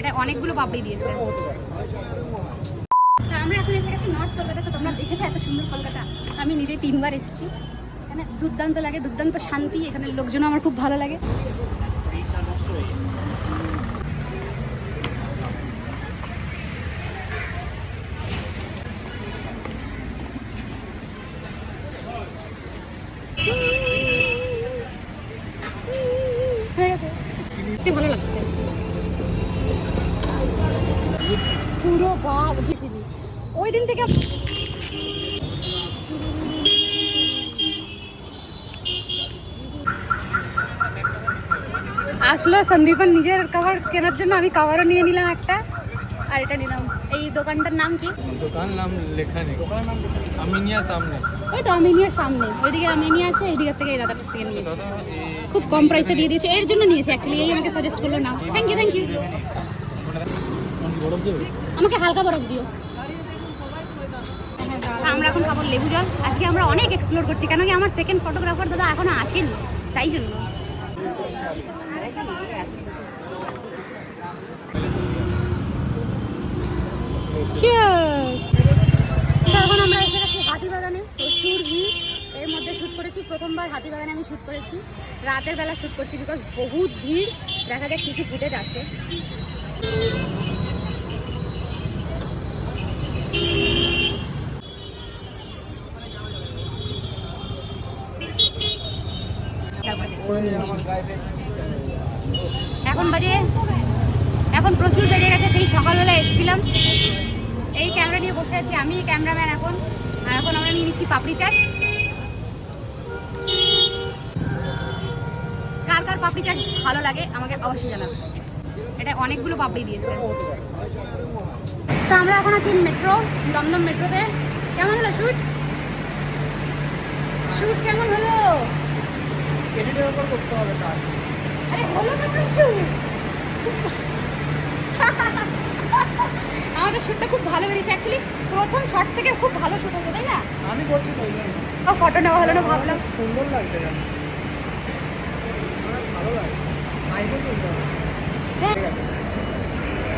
এটা অনেকগুলো পাপড়ি দিয়েছে। আমরা এখন এসে গেছি নর্থ কলকাতা। তোমরা দেখেছো এত সুন্দর কলকাতা? আমি নিজেই 3 বার এসেছি। এখানে দুর্দান্ত লাগে, দুর্দান্ত শান্তি, এখানের লোকজন আমার খুব ভালো লাগে। ভালো লাগছে পুরো ওই দিন থেকে আসলো সন্দীপন নিজের কভার কেনার জন্য। আমি কভারও নিয়ে নিলাম একটা, আর এটা নিলাম। এই দোকানটার নাম কি? দোকান নাম লেখা নেই, আমিনিয়া সামনে। ওই তো আমিনিয়ার সামনে, ওইদিকে আমিনিয়া আছে, এই দিকের থেকে এই দাদাটার থেকে নিয়েছি। খুব কম প্রাইসে দিয়ে দিয়েছে, এর জন্য নিয়েছি অ্যাকচুয়ালি। এই আমাকে সাজেস্ট করলো না। Thank you thank you. আমাকে হালকা বরফ দিও। আমরা এখন খাবো লেবু জল। আজকে আমরা অনেক এক্সপ্লোর করছি, কেন কি আমার সেকেন্ড ফটোগ্রাফার দাদা এখনো আসেনি, তাই জন্য। এখন আমরা এসে গেছি হাতিবাগানে। প্রচুর ভিড়, এর মধ্যে শ্যুট করেছি প্রথমবার। হাতিবাগানে আমি শ্যুট করেছি, রাতের বেলা শ্যুট করছি বিকজ বহুত ভিড়। দেখা যাক কী কী ফুটেজ আছে। এখন প্রচুর বেজে গেছে, সেই সকালবেলা এসেছিলাম। এই ক্যামেরা নিয়ে বসে আছি, আমি ক্যামেরাম্যান এখন। আর এখন আমরা নিয়ে নিচ্ছি পাপড়ি চাট। কার কার পাপড়ি চাট ভালো লাগে আমাকে অবশ্যই জানাবে। এটা অনেকগুলো পাপড়ি দিয়েছে। তো আমরা এখন আছি মেট্রো, দমদম মেট্রোতে। কেমন হলো শ্যুট? শ্যুট কেমন হলো? এডিটের উপর করতে হবে কাজ। আরে হলো কেমন শ্যুট? আমাদের শ্যুটটা খুব ভালো বেরিয়েছে অ্যাকচুয়ালি। প্রথম শট থেকে খুব ভালো শ্যুট হতো, তাই না? আমি করছি তো, ফটো নেওয়া হলো না, ভাবলাম সুন্দর লাগছে। ভালো লাগে। আইফোন কিনতে হবে।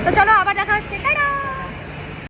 তো চলো আবার দেখা হচ্ছে। টাটা।